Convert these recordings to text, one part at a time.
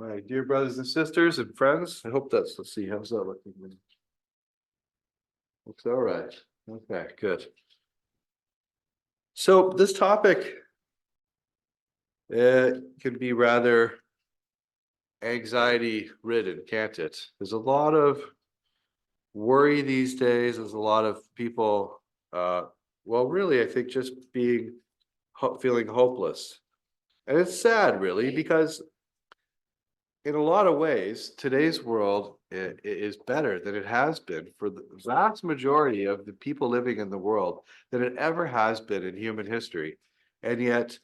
My dear brothers and sisters and friends, I hope that's, let's see, how's that looking? Looks all right. Okay, good. So this topic can be rather anxiety ridden, can't it? There's a lot of worry these days. There's a lot of people, well, really, I think just being feeling hopeless. And it's sad, really, because in a lot of ways, today's world is better than it has been for the vast majority of the people living in the world than it ever has been in human history. And yet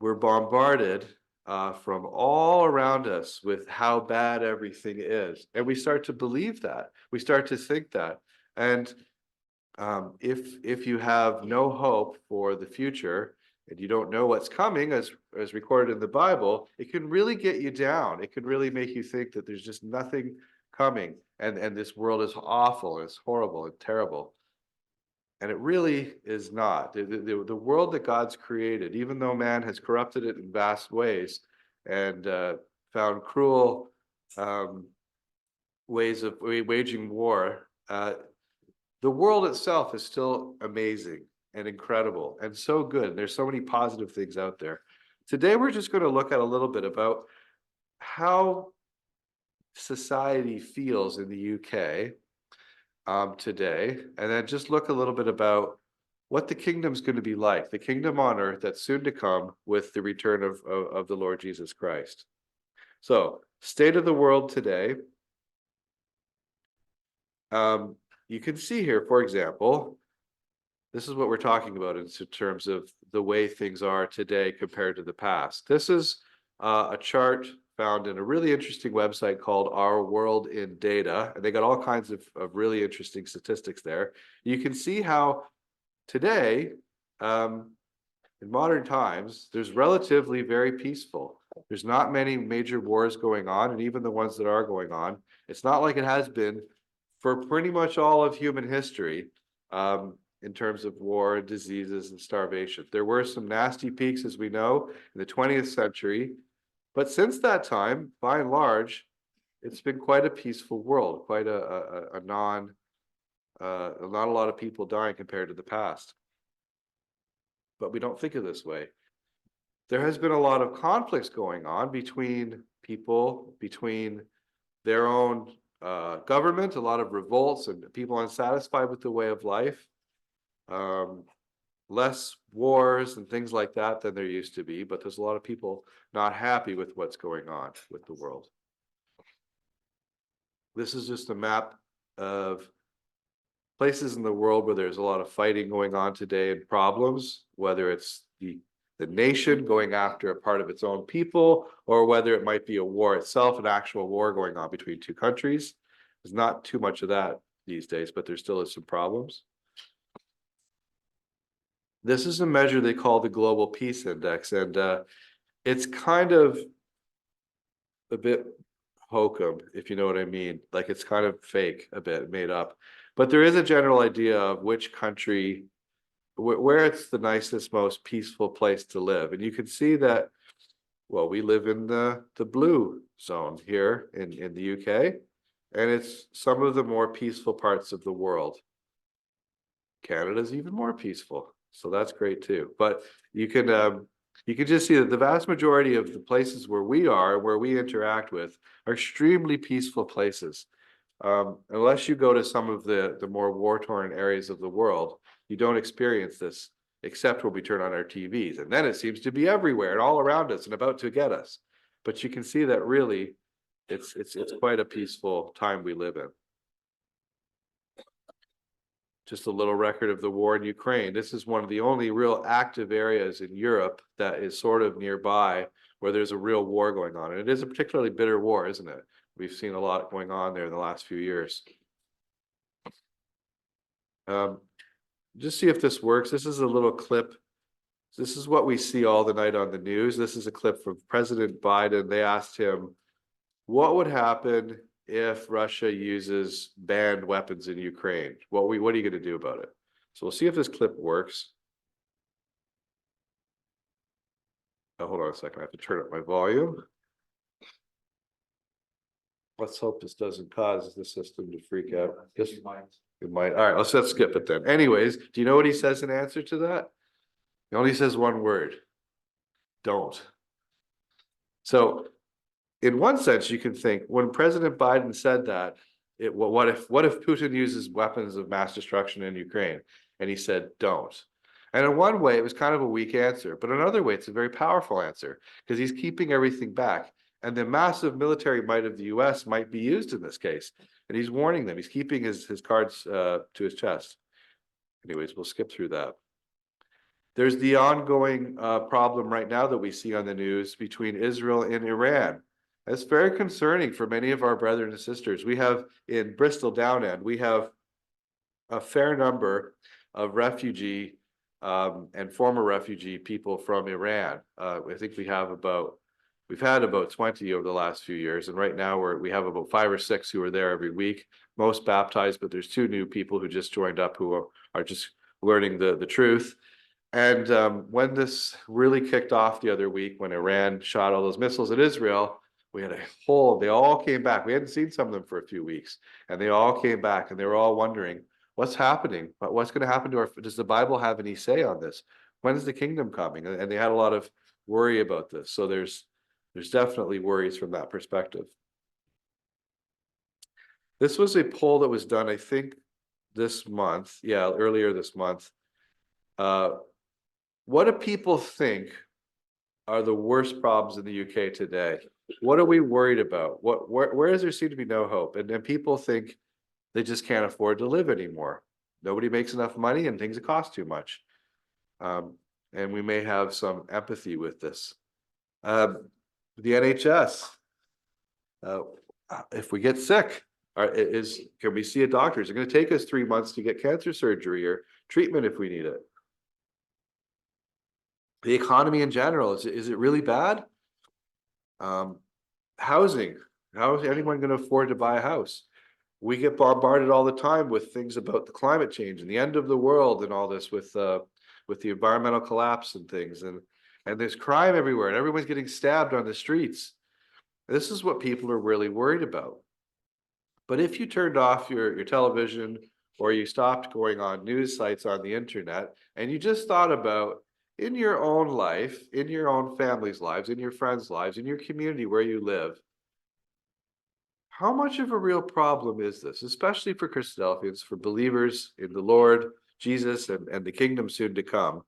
we're bombarded from all around us with how bad everything is. And we start to believe that. We start to think that. And if you have no hope for the future, and you don't know what's coming, as recorded in the Bible, it can really get you down. It can really make you think that there's just nothing coming, and this world is awful, and it's horrible and terrible. And it really is not. The world that God's created, even though man has corrupted it in vast ways and found cruel ways of waging war, the world itself is still amazing and incredible and so good. There's so many positive things out there. Today, we're just going to look at a little bit about how society feels in the UK today, and then just look a little bit about what the kingdom's going to be like, the kingdom on earth that's soon to come with the return of the Lord Jesus Christ. So, state of the world today. You can see here, for example, this is what we're talking about in terms of the way things are today compared to the past. This is a chart found in a really interesting website called Our World in Data, and they got all kinds of really interesting statistics there. You can see how today, in modern times, there's relatively very peaceful. There's not many major wars going on, and even the ones that are going on, it's not like it has been for pretty much all of human history. In terms of war, diseases, and starvation. There were some nasty peaks, as we know, in the 20th century. But since that time, by and large, it's been quite a peaceful world, quite not a lot of people dying compared to the past. But we don't think of this way. There has been a lot of conflicts going on between people, between their own government, a lot of revolts and people unsatisfied with the way of life. Less wars and things like that than there used to be, but there's a lot of people not happy with what's going on with the world. This is just a map of places in the world where there's a lot of fighting going on today and problems, whether it's the nation going after a part of its own people, or whether it might be a war itself, an actual war going on between two countries. There's not too much of that these days, but there still is some problems. This is a measure they call the Global Peace Index, and it's kind of a bit hokum, if you know what I mean. Like, it's kind of fake, a bit made up. But there is a general idea of which country, where it's the nicest, most peaceful place to live. And you can see that, well, we live in the blue zone here in the UK, and it's some of the more peaceful parts of the world. Canada's even more peaceful. So that's great too. But you can just see that the vast majority of the places where we are, where we interact with, are extremely peaceful places. Unless you go to some of the more war-torn areas of the world, you don't experience this, except when we turn on our TVs. And then it seems to be everywhere and all around us and about to get us. But you can see that really it's quite a peaceful time we live in. Just a little record of the war in Ukraine. This is one of the only real active areas in Europe that is sort of nearby where there's a real war going on. And it is a particularly bitter war, isn't it? We've seen a lot going on there in the last few years. Just see if this works. This is a little clip. This is what we see all the night on the news. This is a clip from President Biden. They asked him, what would happen if Russia uses banned weapons in Ukraine? What are you going to do about it? So we'll see if this clip works. Oh, hold on a second. I have to turn up my volume. Let's hope this doesn't cause the system to freak out. Just, it might. All right, let's skip it then. Anyways, do you know what he says in answer to that? He only says one word. Don't. So in one sense, you can think when President Biden said that, what if Putin uses weapons of mass destruction in Ukraine? And he said, don't. And in one way, it was kind of a weak answer, but in another way, it's a very powerful answer because he's keeping everything back. And the massive military might of the US might be used in this case. And he's warning them. He's keeping his cards to his chest. Anyways, we'll skip through that. There's the ongoing problem right now that we see on the news between Israel and Iran. It's very concerning for many of our brothers and sisters. We have in Bristol Down End, we have a fair number of refugee and former refugee people from Iran. I think we've had about 20 over the last few years, and right now we have about 5 or 6 who are there every week, most baptized, but there's 2 new people who just joined up who are just learning the truth. And when this really kicked off the other week, when Iran shot all those missiles at Israel, they all came back. We hadn't seen some of them for a few weeks, and they all came back, and they were all wondering, what's happening? What's going to happen to does the Bible have any say on this? When is the kingdom coming? And they had a lot of worry about this. So there's definitely worries from that perspective. This was a poll that was done, I think, this month. Yeah, earlier this month. What do people think are the worst problems in the UK today? What are we worried about? Where does there seem to be no hope? And people think they just can't afford to live anymore. Nobody makes enough money and things cost too much. And we may have some empathy with this. The NHS, if we get sick, can we see a doctor? Is it going to take us 3 months to get cancer surgery or treatment if we need it? The economy in general, is it really bad? Housing, how is anyone going to afford to buy a house? We get bombarded all the time with things about the climate change and the end of the world and all this with the environmental collapse and things, and there's crime everywhere and everyone's getting stabbed on the streets. This is what people are really worried about. But if you turned off your television or you stopped going on news sites on the internet and you just thought about in your own life, in your own family's lives, in your friends' lives, in your community where you live, how much of a real problem is this, especially for Christadelphians, for believers in the Lord, Jesus, and the kingdom soon to come?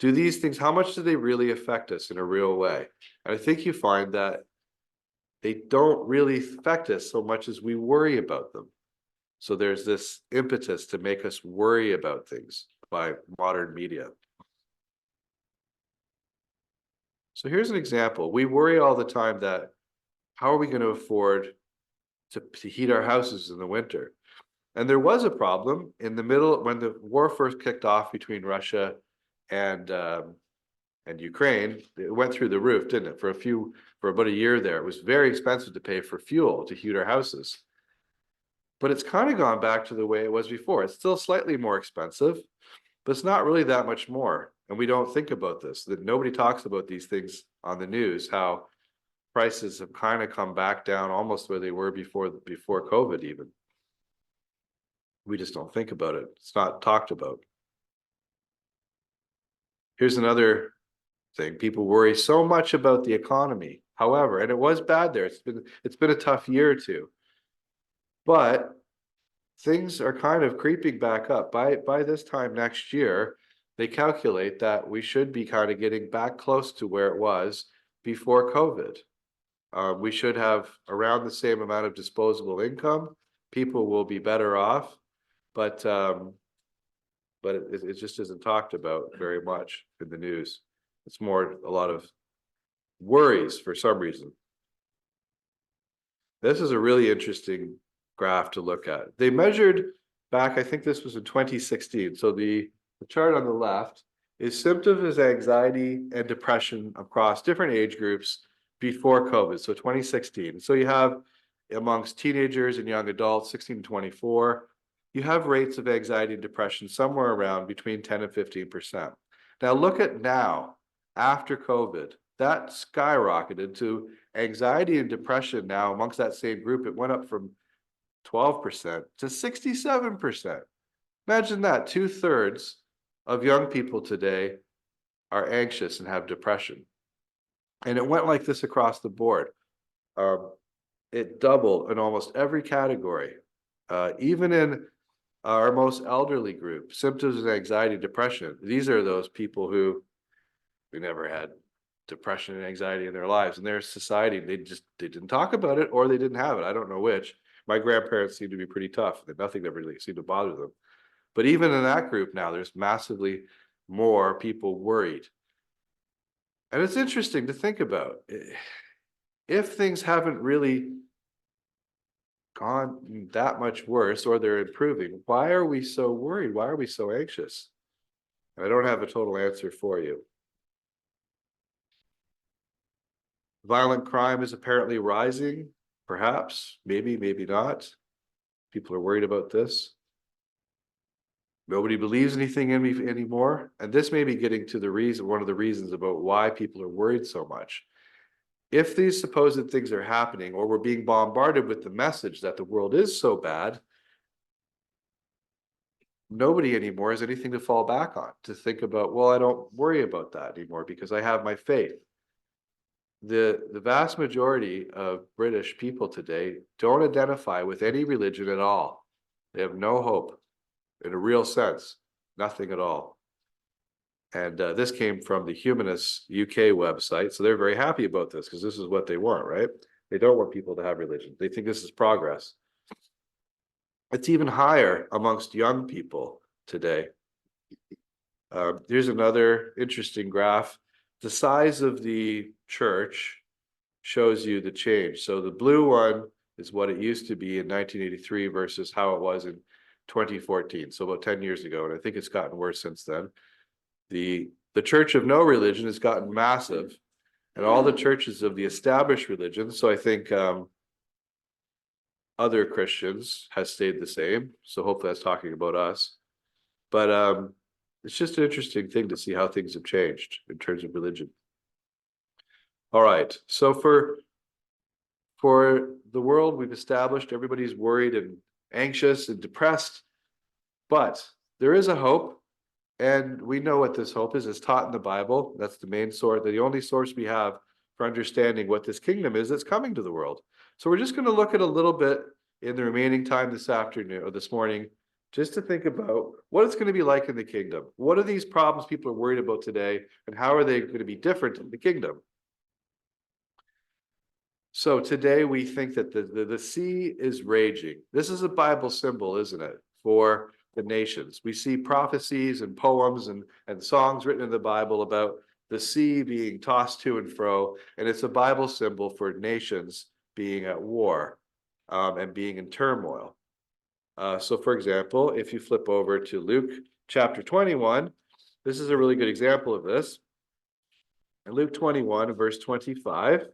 Do these things, how much do they really affect us in a real way? And I think you find that they don't really affect us so much as we worry about them. So there's this impetus to make us worry about things by modern media. So here's an example. We worry all the time that how are we going to afford to heat our houses in the winter? And there was a problem in the middle when the war first kicked off between Russia and Ukraine. It went through the roof, didn't it? For about a year there, it was very expensive to pay for fuel to heat our houses. But it's kind of gone back to the way it was before. It's still slightly more expensive, but it's not really that much more. And we don't think about this, that nobody talks about these things on the news, how prices have kind of come back down almost where they were before COVID even. We just don't think about it. It's not talked about. Here's another thing. People worry so much about the economy. However, and it was bad there. It's been a tough year or two. But things are kind of creeping back up. By this time next year, they calculate that we should be kind of getting back close to where it was before COVID. We should have around the same amount of disposable income. People will be better off, but it just isn't talked about very much in the news. It's more a lot of worries for some reason. This is a really interesting graph to look at. They measured back, I think this was in 2016. So the chart on the left is symptoms of anxiety and depression across different age groups before COVID, so 2016. So you have amongst teenagers and young adults, 16 to 24, you have rates of anxiety and depression somewhere around between 10 and 15%. Now look at now, after COVID, that skyrocketed to anxiety and depression. Now amongst that same group, it went up from 12% to 67%. Imagine that, 2/3 of young people today are anxious and have depression. And it went like this across the board. It doubled in almost every category. Even in our most elderly group, symptoms of anxiety, depression. These are those people who never had depression and anxiety in their lives. In their society, they didn't talk about it, or they didn't have it. I don't know which. My grandparents seemed to be pretty tough. Nothing ever really seemed to bother them. But even in that group now, there's massively more people worried. And it's interesting to think about. If things haven't really gone that much worse, or they're improving, why are we so worried? Why are we so anxious? I don't have a total answer for you. Violent crime is apparently rising, perhaps, maybe not. People are worried about this. Nobody believes anything in me anymore. And this may be getting to the reason, one of the reasons about why people are worried so much. If these supposed things are happening, or we're being bombarded with the message that the world is so bad, nobody anymore has anything to fall back on, to think about, well, I don't worry about that anymore because I have my faith. The vast majority of British people today don't identify with any religion at all. They have no hope in a real sense, nothing at all. And this came from the Humanist UK website. So they're very happy about this because this is what they want, right? They don't want people to have religion. They think this is progress. It's even higher amongst young people today. Here's another interesting graph. The size of the church shows you the change. So the blue one is what it used to be in 1983 versus how it was in 2014. So about 10 years ago. And I think it's gotten worse since then. The church of no religion has gotten massive, and all the churches of the established religions, so I think other Christians, has stayed the same. So hopefully that's talking about us. But it's just an interesting thing to see how things have changed in terms of religion. All right, so for the world, we've established everybody's worried and anxious and depressed, but there is a hope. And we know what this hope is. It's taught in the Bible. That's the main source, the only source we have for understanding what this kingdom is that's coming to the world. So we're just going to look at a little bit in the remaining time this afternoon or this morning, just to think about what it's going to be like in the kingdom. What are these problems people are worried about today, and how are they going to be different in the kingdom? So today we think that the sea is raging. This is a Bible symbol, isn't it, for the nations. We see prophecies and poems and songs written in the Bible about the sea being tossed to and fro, and it's a Bible symbol for nations being at war and being in turmoil. So for example, if you flip over to Luke chapter 21, this is a really good example of this. In Luke 21, verse 25,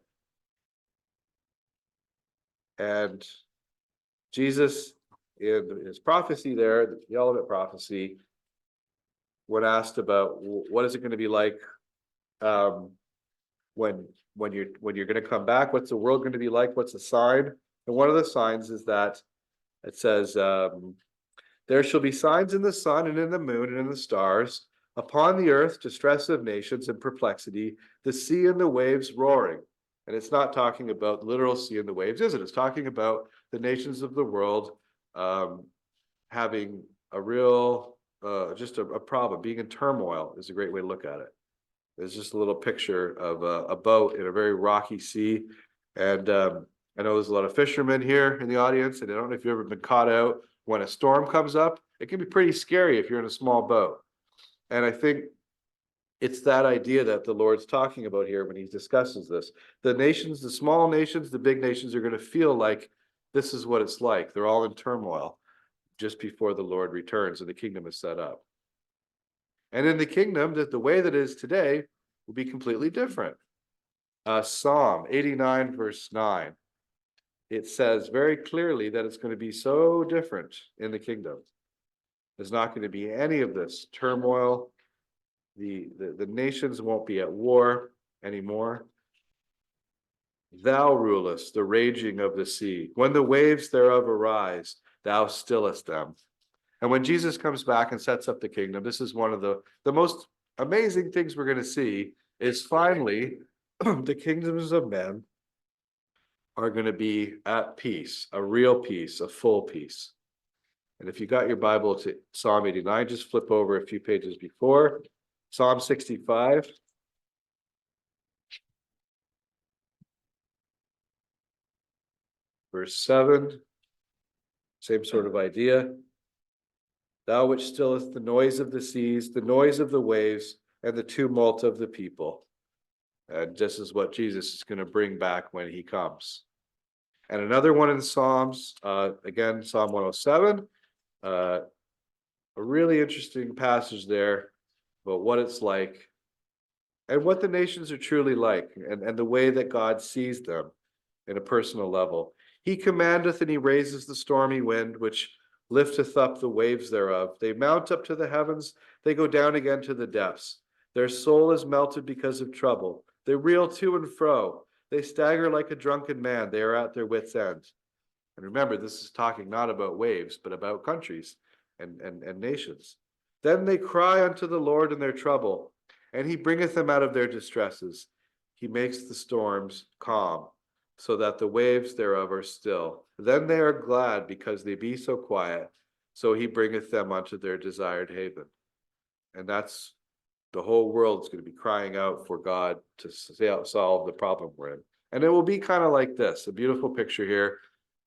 and Jesus, in his prophecy there, the Olivet prophecy, when asked about what is it going to be like when you're going to come back, what's the world going to be like, what's the sign? And one of the signs is that it says, there shall be signs in the sun and in the moon and in the stars, upon the earth distress of nations and perplexity, the sea and the waves roaring. And it's not talking about literal sea and the waves, is it? It's talking about the nations of the world having a real, just a problem. Being in turmoil is a great way to look at it. There's just a little picture of a boat in a very rocky sea. And I know there's a lot of fishermen here in the audience, and I don't know if you've ever been caught out when a storm comes up. It can be pretty scary if you're in a small boat. And I think it's that idea that the Lord's talking about here when he discusses this. The nations, the small nations, the big nations are going to feel like this is what it's like. They're all in turmoil just before the Lord returns and the kingdom is set up. And in the kingdom, that the way that it is today will be completely different. Psalm 89, verse 9. It says very clearly that it's going to be so different in the kingdom. There's not going to be any of this turmoil. The nations won't be at war, anymore. Thou rulest the raging of the sea. When the waves thereof arise, thou stillest them. And when Jesus comes back and sets up the kingdom, this is one of the most amazing things we're going to see is finally the kingdoms of men are going to be at peace, a real peace, a full peace. And if you got your Bible to Psalm 89, just flip over a few pages before. Psalm 65. Verse 7. Same sort of idea. Thou which stillest the noise of the seas, the noise of the waves, and the tumult of the people. And this is what Jesus is going to bring back when he comes. And another one in Psalms, again, Psalm 107, a really interesting passage there about what it's like and what the nations are truly like and the way that God sees them in a personal level. He commandeth and he raises the stormy wind, which lifteth up the waves thereof. They mount up to the heavens, they go down again to the depths. Their soul is melted because of trouble. They reel to and fro. They stagger like a drunken man. They are at their wits' end. And remember, this is talking not about waves, but about countries and nations. Then they cry unto the Lord in their trouble, and he bringeth them out of their distresses. He makes the storms calm, so that the waves thereof are still. Then they are glad because they be so quiet. So he bringeth them unto their desired haven. And that's the whole world's going to be crying out for God to solve the problem we're in. And it will be kind of like this, a beautiful picture here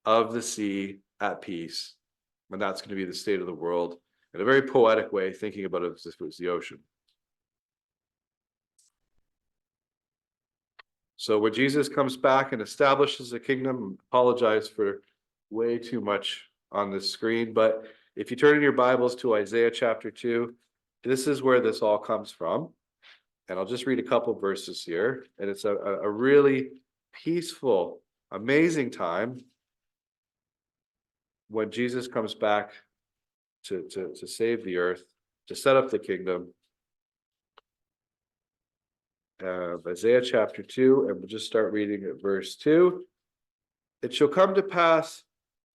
of the sea at peace. And that's going to be the state of the world in a very poetic way, thinking about it as if it was the ocean. So when Jesus comes back and establishes a kingdom, apologize for way too much on this screen, but if you turn in your Bibles to Isaiah chapter 2, this is where this all comes from. And I'll just read a couple verses here. And it's a really peaceful, amazing time when Jesus comes back to save the earth, to set up the kingdom. Isaiah chapter 2, and we'll just start reading at verse 2. It shall come to pass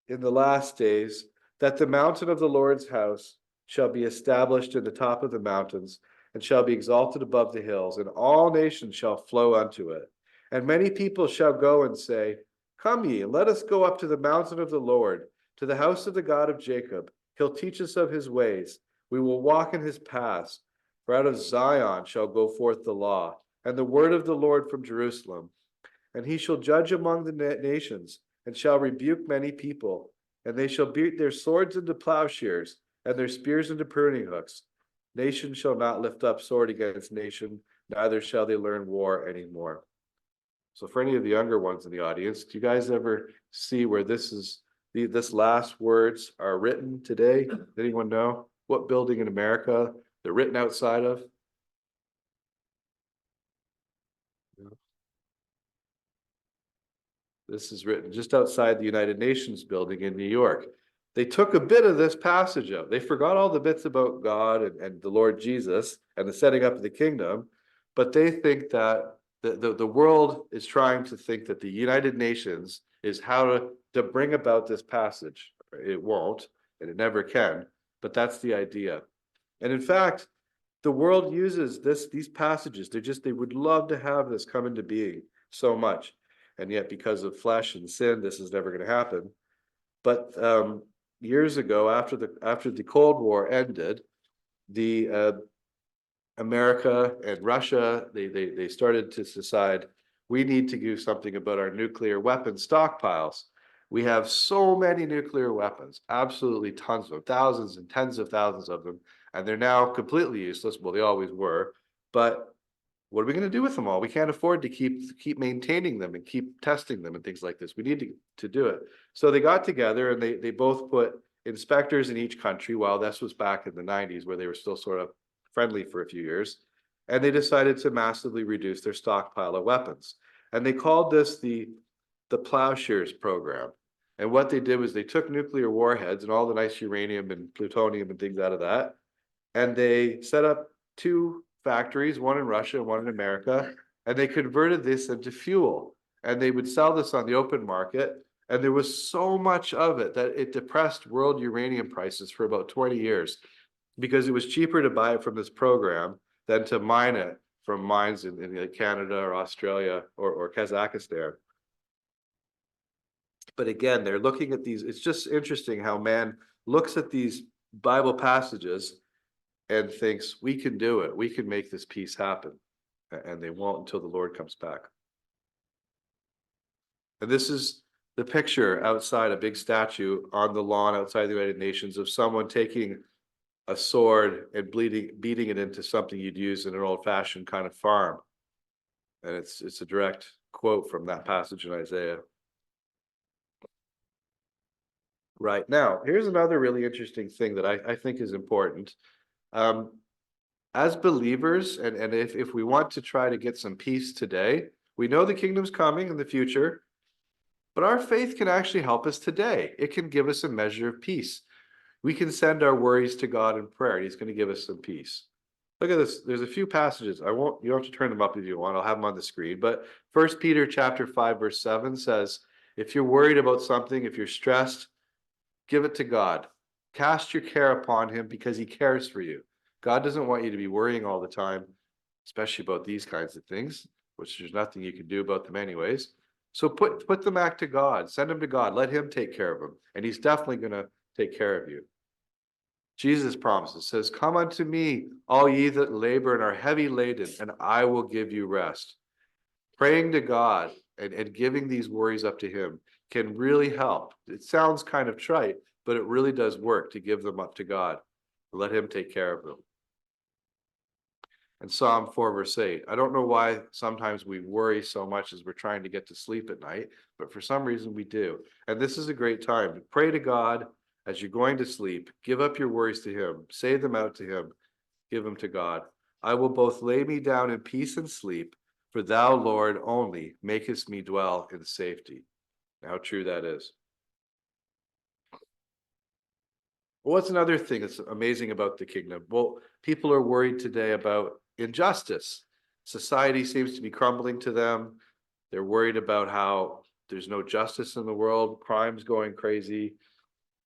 in the last days that the mountain of the Lord's house shall be established in the top of the mountains, and shall be exalted above the hills, and all nations shall flow unto it. And many people shall go and say, Come ye, and let us go up to the mountain of the Lord, to the house of the God of Jacob. He'll teach us of his ways. We will walk in his paths. For out of Zion shall go forth the law, and the word of the Lord from Jerusalem. And he shall judge among the nations, and shall rebuke many people. And they shall beat their swords into plowshares, and their spears into pruning hooks. Nation shall not lift up sword against nation, neither shall they learn war anymore. So for any of the younger ones in the audience, do you guys ever see where this last words are written today? Does anyone know what building in America they're written outside of? This is written just outside the United Nations building in New York. They took a bit of this passage out. They forgot all the bits about God and the Lord Jesus and the setting up of the kingdom, but they think that the world is trying to think that the United Nations is how to bring about this passage. It won't, and it never can, but that's the idea. And in fact, the world uses these passages. They would love to have this come into being so much. And yet, because of flesh and sin, this is never going to happen. But years ago, after the Cold War ended, the America and Russia they started to decide we need to do something about our nuclear weapon stockpiles. We have so many nuclear weapons, absolutely tons of them, thousands and tens of thousands of them, and they're now completely useless. Well, they always were, but what are we going to do with them all? We can't afford to keep maintaining them and keep testing them and things like this. We need to do it. So they got together and they both put inspectors in each country. While this was back in the 90s where they were still sort of friendly for a few years. And they decided to massively reduce their stockpile of weapons. And they called this the Plowshares program. And what they did was they took nuclear warheads and all the nice uranium and plutonium and things out of that. And they set up two factories, one in Russia and one in America, And they converted this into fuel. And they would sell this on the open market. And there was so much of it that it depressed world uranium prices for about 20 years because it was cheaper to buy it from this program than to mine it from mines in Canada or Australia or Kazakhstan. But again, they're looking at these. It's just interesting how man looks at these Bible passages and thinks, we can do it. We can make this peace happen. And they won't until the Lord comes back. And this is the picture outside a big statue on the lawn outside the United Nations of someone taking a sword and beating it into something you'd use in an old-fashioned kind of farm. And it's a direct quote from that passage in Isaiah. Right now, here's another really interesting thing that I think is important. As believers, and if we want to try to get some peace today, we know the kingdom's coming in the future, but our faith can actually help us today. It can give us a measure of peace. We can send our worries to God in prayer, and He's going to give us some peace. Look at this. There's a few passages. You don't have to turn them up if you want. I'll have them on the screen. But 1 Peter chapter 5, verse 7 says, if you're worried about something, if you're stressed, give it to God. Cast your care upon Him because He cares for you. God doesn't want you to be worrying all the time, especially about these kinds of things, which there's nothing you can do about them anyways. So put them back to God. Send them to God. Let Him take care of them. And He's definitely going to take care of you. Jesus promises, says, come unto me, all ye that labor and are heavy laden, and I will give you rest. Praying to God and giving these worries up to Him can really help. It sounds kind of trite, but it really does work to give them up to God. Let Him take care of them. And Psalm 4, verse 8. I don't know why sometimes we worry so much as we're trying to get to sleep at night, but for some reason we do. And this is a great time to pray to God as you're going to sleep. Give up your worries to Him. Say them out to Him. Give them to God. I will both lay me down in peace and sleep, for thou, Lord, only makest me dwell in safety. How true that is. Well, what's another thing that's amazing about the kingdom? Well, people are worried today about injustice. Society seems to be crumbling to them. They're worried about how there's no justice in the world, crime's going crazy.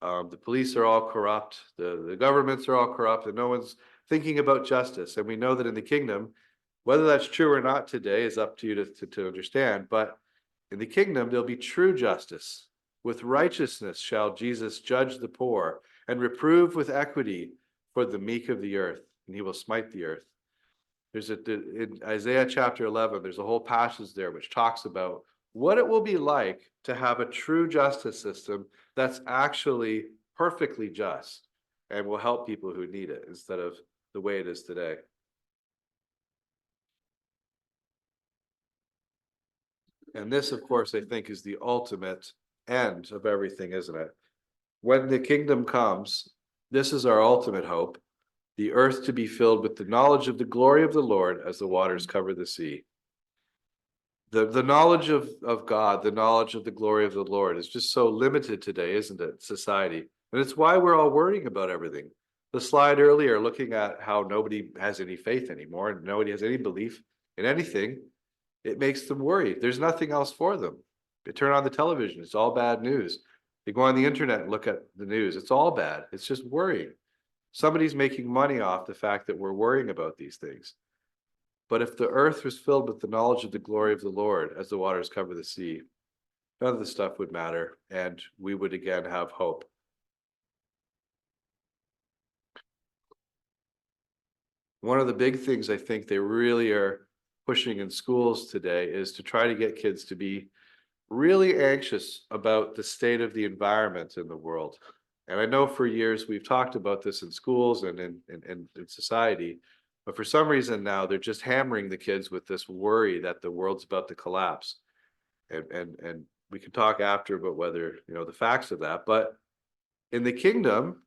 The police are all corrupt, the governments are all corrupt, and no one's thinking about justice. And we know that in the kingdom, whether that's true or not today is up to you to understand. But in the kingdom, there'll be true justice. With righteousness shall Jesus judge the poor and reprove with equity for the meek of the earth, and He will smite the earth. In Isaiah chapter 11, there's a whole passage there which talks about what it will be like to have a true justice system that's actually perfectly just and will help people who need it instead of the way it is today. And this, of course, I think is the ultimate end of everything, isn't it? When the kingdom comes, this is our ultimate hope, the earth to be filled with the knowledge of the glory of the Lord as the waters cover the sea. The knowledge of God, the knowledge of the glory of the Lord is just so limited today, isn't it? Society. And it's why we're all worrying about everything. The slide earlier looking at how nobody has any faith anymore and nobody has any belief in anything, it makes them worry. There's nothing else for them. They turn on the television, it's all bad news. They go on the internet and look at the news, it's all bad. It's just worrying. Somebody's making money off the fact that we're worrying about these things. But if the earth was filled with the knowledge of the glory of the Lord as the waters cover the sea, none of the stuff would matter, and we would again have hope. One of the big things I think they really are pushing in schools today is to try to get kids to be really anxious about the state of the environment in the world. And I know for years we've talked about this in schools and in society, but for some reason now they're just hammering the kids with this worry that the world's about to collapse. And we can talk after about whether, the facts of that, but in the kingdom,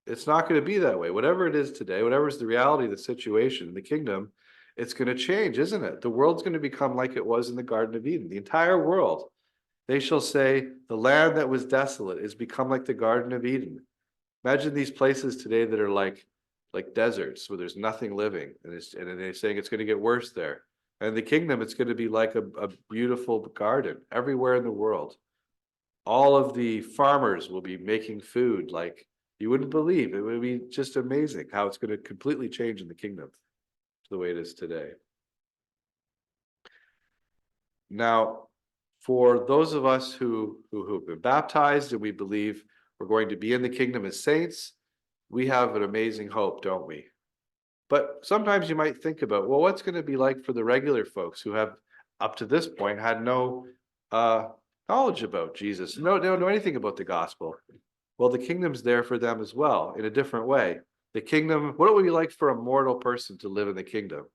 it's not going to be that way. Whatever it is today, whatever is the reality of the situation in the kingdom, it's going to change, isn't it? The world's going to become like it was in the Garden of Eden. The entire world. They shall say, the land that was desolate is become like the Garden of Eden. Imagine these places today that are like deserts where there's nothing living. And they're saying it's going to get worse there. And the kingdom, it's going to be like a beautiful garden everywhere in the world. All of the farmers will be making food like you wouldn't believe. It would be just amazing how it's going to completely change in the kingdom to the way it is today. Now, for those of us who've been baptized and we believe we're going to be in the kingdom as saints, we have an amazing hope, don't we? But sometimes you might think about, well, what's going to be like for the regular folks who have, up to this point, had no uh, knowledge about Jesus, they don't know anything about the gospel. Well, the kingdom's there for them as well, in a different way. The kingdom, what it would be like for a mortal person to live in the kingdom?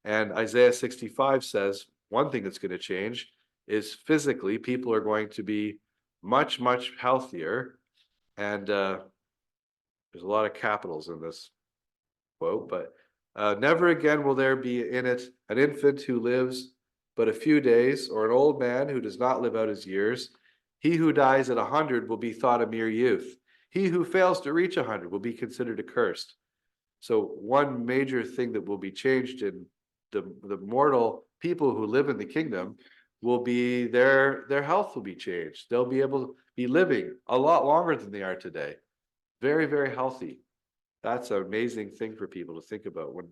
And Isaiah 65 says one thing that's going to change is physically, people are going to be much, much healthier. And there's a lot of capitals in this quote, but never again will there be in it an infant who lives but a few days, or an old man who does not live out his years. He who dies at 100 will be thought a mere youth. He who fails to reach 100 will be considered accursed. So one major thing that will be changed in the mortal people who live in the kingdom will be their health will be changed. They'll be able to be living a lot longer than they are today. Very, very healthy. That's an amazing thing for people to think about when,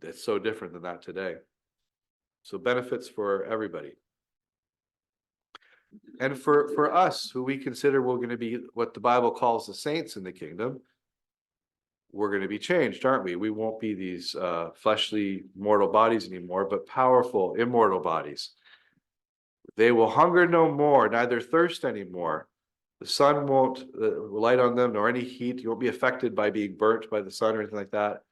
it's so different than that today. So benefits for everybody. And for us, who we consider we're going to be what the Bible calls the saints in the kingdom, we're going to be changed, aren't we? We won't be these fleshly mortal bodies anymore, but powerful immortal bodies. They will hunger no more, neither thirst anymore. The sun won't light on them, nor any heat. You won't be affected by being burnt by the sun or anything like that.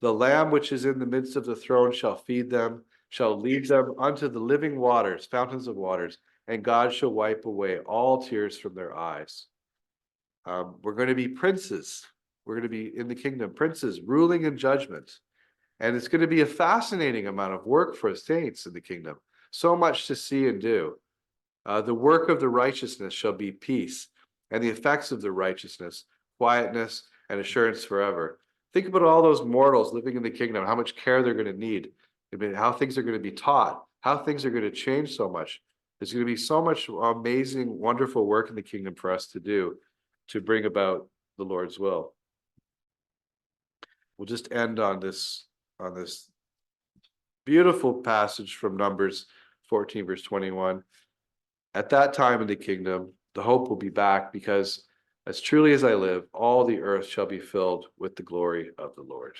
The Lamb which is in the midst of the throne shall feed them, shall lead them unto the living waters, fountains of waters, and God shall wipe away all tears from their eyes. We're going to be princes. We're going to be in the kingdom, princes ruling in judgment. And it's going to be a fascinating amount of work for saints in the kingdom. So much to see and do. The work of the righteousness shall be peace, and the effects of the righteousness, quietness and assurance forever. Think about all those mortals living in the kingdom, how much care they're going to need, how things are going to be taught, how things are going to change so much. There's going to be so much amazing, wonderful work in the kingdom for us to do to bring about the Lord's will. We'll just end on this beautiful passage from Numbers 14, verse 21. At that time in the kingdom, the hope will be back, because as truly as I live, all the earth shall be filled with the glory of the Lord.